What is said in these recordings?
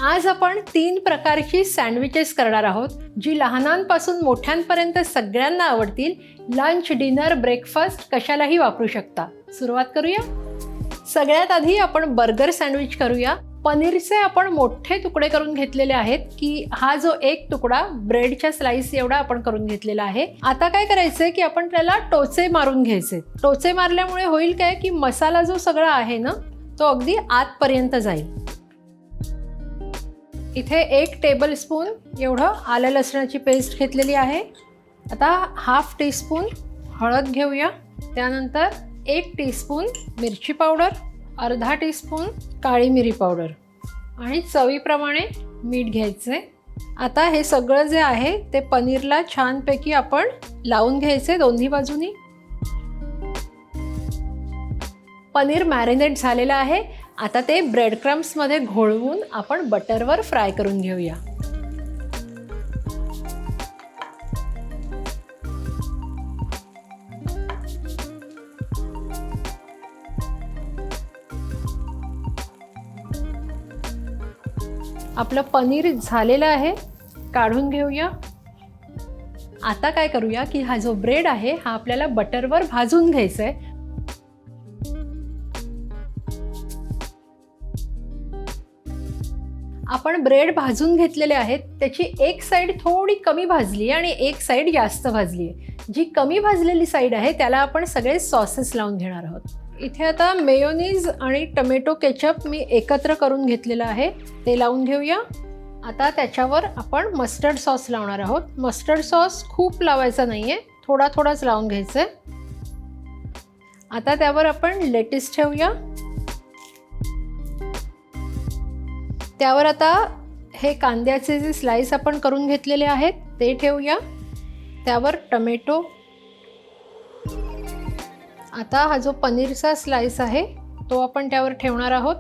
आज आपण 3 प्रकारची सँडविचेस करणार आहोत, जी लहानांपासून मोठ्यांपर्यंत सगळ्यांना आवडतील. लंच, डिनर, ब्रेकफास्ट कशालाही वापरू शकता. सुरुवात करूया. सगळ्यात आधी आपण बर्गर सँडविच करूया. पनीरचे आपण मोठे तुकडे करून घेतलेले आहेत, की हा जो एक तुकडा ब्रेडच्या स्लाइस एवढा आपण करून घेतलेला आहे. आता काय करायचंय की आपण त्याला टोचे मारून घ्यायचे. टोचे मारल्यामुळे होईल काय की मसाला जो सगळा आहे ना, तो अगदी आतपर्यंत जाईल. इथे 1 टेबलस्पून एवढं आलं लसणाची पेस्ट घेतलेली आहे. आता हाफ टीस्पून हळद घेऊया. त्यानंतर 1 टीस्पून मिरची पावडर, अर्धा टीस्पून काळी मिरी पावडर आणि चवीप्रमाणे मीठ घ्यायचे. आता हे सगळं जे आहे ते पनीरला छानपैकी आपण लावून घ्यायचे दोन्ही बाजूनी. पनीर मॅरिनेट झालेलं आहे. आता ते ब्रेड क्रम्समध्ये घोळवून आपण बटरवर फ्राय करून घेऊया. आपलं पनीर झालेलं आहे, काढून घेऊया. आता काय करूया की हा जो ब्रेड आहे हा आपल्याला बटरवर भाजून घ्यायचा आहे. आपण ब्रेड भाजून घेतलेले आहेत. त्याची एक साईड थोडी कमी भाजली आणि एक साईड जास्त भाजली आहे. जी कमी भाजलेली साईड आहे त्याला आपण सगळे सॉसेस लावून घेणार आहोत. इथे आता मेयोनीज आणि टोमॅटो केचप मी एकत्र करून घेतलेलं आहे, ते लावून घेऊया. आता त्याच्यावर आपण मस्टर्ड सॉस लावणार आहोत. मस्टर्ड सॉस खूप लावायचा नाही आहे, थोडा थोडाच लावून घ्यायचं आहे. आता त्यावर आपण लेटिस ठेवूया. त्यावर आता हे कांद्याचे जे स्लाइस आपण करून घेतलेले आहेत ते ठेवूया. त्यावर टोमॅटो. आता हा जो पनीरचा स्लाइस आहे तो आपण त्यावर ठेवणार आहोत.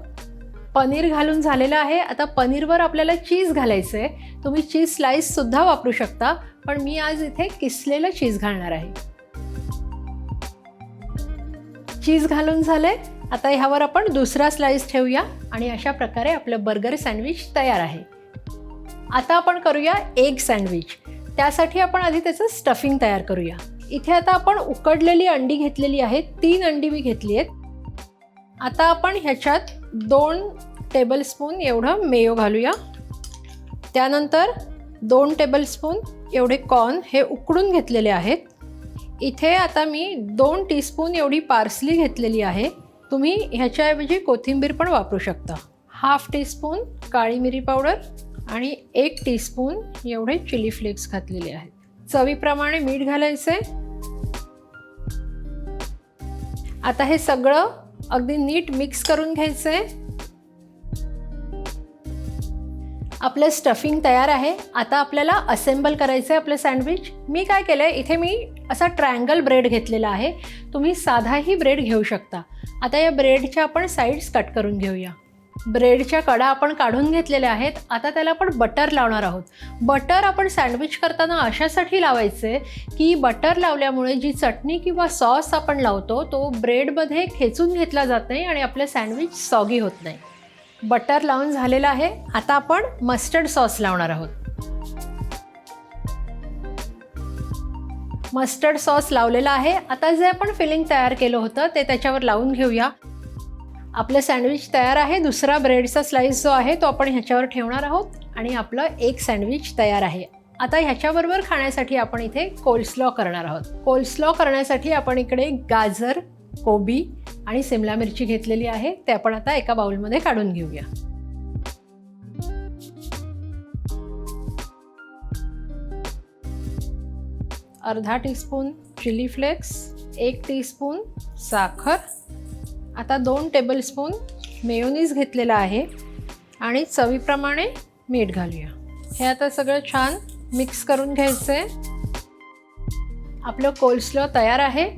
पनीर घालून झालेलं आहे. आता पनीरवर आपल्याला चीज घालायचं आहे. तुम्ही चीज स्लाइससुद्धा वापरू शकता, पण मी आज इथे किसलेलं चीज घालणार आहे. चीज घालून झालंय. आता ह्यावर आपण दुसरा स्लाइस ठेवूया आणि अशा प्रकारे आपलं बर्गर सँडविच तयार आहे. आता आपण करूया एग सँडविच. त्यासाठी आपण आधी त्याचं स्टफिंग तयार करूया. इथे आता आपण उकडलेली अंडी घेतलेली आहेत. 3 अंडी मी घेतली आहेत. आता आपण ह्याच्यात 2 टेबलस्पून एवढं मेयो घालूया. त्यानंतर 2 टेबलस्पून एवढे कॉर्न हे उकडून घेतलेले आहेत. इथे आता मी 2 टीस्पून एवढी पार्सली घेतलेली आहे. तुम्ही ह्याच्याऐवजी कोथिंबीर पण वापरू शकता. हाफ टीस्पून काळी मिरी पावडर आणि 1 टीस्पून एवढे चिली फ्लेक्स घातलेले आहेत. चवीप्रमाणे मीठ घालायचे. आता हे सगळं अगदी नीट मिक्स करून घ्यायचंय. आपलं स्टफिंग तयार आहे. आता आपल्याला असेंबल करायचं आहे आपलं सँडविच. मी काय केलं आहे, इथे मी असा ट्रायंगल ब्रेड घेतलेला आहे. तुम्ही साधाही ब्रेड घेऊ शकता. आता या ब्रेडच्या आपण साईड्स कट करून घेऊया. ब्रेडच्या कडा आपण काढून घेतलेल्या आहेत. आता त्याला आपण बटर लावणार आहोत. बटर आपण सँडविच करताना अशासाठी लावायचे की बटर लावल्यामुळे जी चटणी किंवा सॉस आपण लावतो तो ब्रेडमध्ये खेचून घेतला जात नाही आणि आपलं सँडविच सॉगी होत नाही. बटर लावून झालेलं आहे. आता आपण मस्टर्ड सॉस लावणार आहोत. मस्टर्ड सॉस लावलेला आहे. आता जे आपण फिलिंग तयार केलं होतं ते त्याच्यावर लावून घेऊया. आपलं सँडविच तयार आहे. दुसरा ब्रेडचा स्लाइस जो आहे तो आपण ह्याच्यावर ठेवणार आहोत आणि आपलं एक सँडविच तयार आहे. आता ह्याच्याबरोबर खाण्यासाठी आपण इथे कोल्स्लॉ करणार आहोत. कोल्स्लॉ करण्यासाठी आपण इकडे गाजर, कोबी आणि सिमला मिरची घेतलेली आहे. ते आपण आता एका बाउलमध्ये काढून घेऊया. अर्धा टीस्पून चिली फ्लेक्स, 1 टीस्पून साखर. आता 2 टेबलस्पून मेयोनीज घेतलेला आहे आणि चवीप्रमाणे मीठ घालूया. हे आता सगळं छान मिक्स करून घ्यायचं आहे. आपलं कोल्स्लॉ तयार आहे.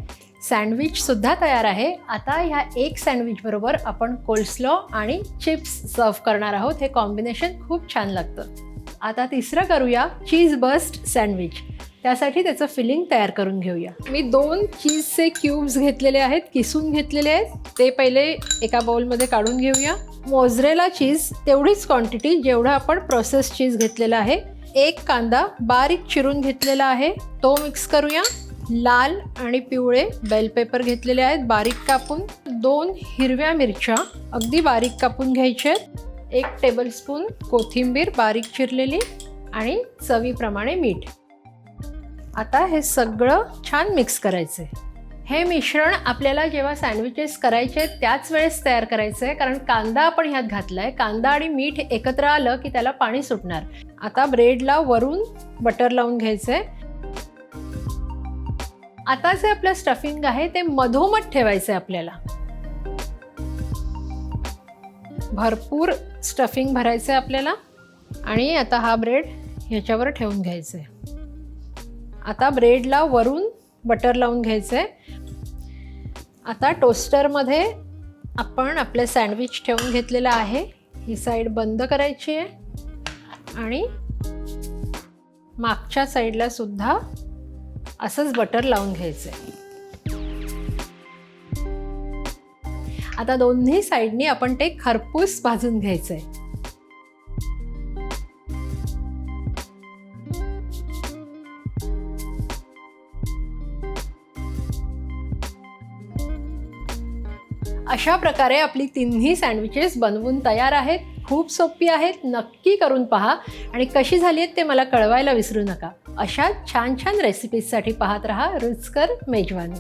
सँडविचसुद्धा तयार आहे. आता ह्या एक सँडविचबरोबर आपण कोल्स्लॉ आणि चिप्स सर्व करणार आहोत. हे कॉम्बिनेशन खूप छान लागतं. आता तिसरं करूया चीज बस्ट सँडविच. त्यासाठी त्याचं फिलिंग तयार करून घेऊया. मी 2 चीजचे क्यूब्स घेतलेले आहेत, किसून घेतलेले आहेत. ते पहिले एका बाउलमध्ये काढून घेऊया. मोझरेला चीज तेवढीच क्वांटिटी जेवढा आपण प्रोसेस चीज घेतलेला आहे. 1 कांदा बारीक चिरून घेतलेला आहे, तो मिक्स करूया. लाल आणि पिवळे बेल पेपर घेतलेले आहेत बारीक कापून. 2 हिरव्या मिरच्या अगदी बारीक कापून घ्यायच्या आहेत. 1 टेबलस्पून कोथिंबीर बारीक चिरलेली आणि चवीप्रमाणे मीठ. आता हे सगळं छान मिक्स करायचं आहे. हे मिश्रण आपल्याला जेव्हा सँडविचेस करायचे त्याच वेळेस तयार करायचं आहे, कारण कांदा आपण ह्यात घातला आहे. कांदा आणि मीठ एकत्र आलं की त्याला पाणी सुटणार. आता ब्रेडला वरून बटर लावून घ्यायचं आहे. आता जे आपलं स्टफिंग आहे ते मधोमध ठेवायचं आहे आपल्याला. भरपूर स्टफिंग भरायचं आहे आपल्याला. आणि आता हा ब्रेड ह्याच्यावर ठेवून घ्यायचं आहे. आता ब्रेडला वरून बटर लावून घ्यायचं आहे. आता टोस्टरमध्ये आपण आपलं सँडविच ठेवून घेतलेलं आहे. ही साईड बंद करायची आहे आणि मागच्या साईडला सुद्धा असंच बटर लावून घ्यायचं आहे. आता दोन्ही साईडनी आपण ते खरपूस भाजून घ्यायचं आहे. अशा प्रकारे आपली तिन्ही सँडविचेस बनवून तयार आहेत. खूप सोपी आहेत, नक्की करून पहा आणि कशी झाली आहेत ते मला कळवायला विसरू नका. अशा छान छान रेसिपीजसाठी पाहत रहा रुचकर मेजवानी.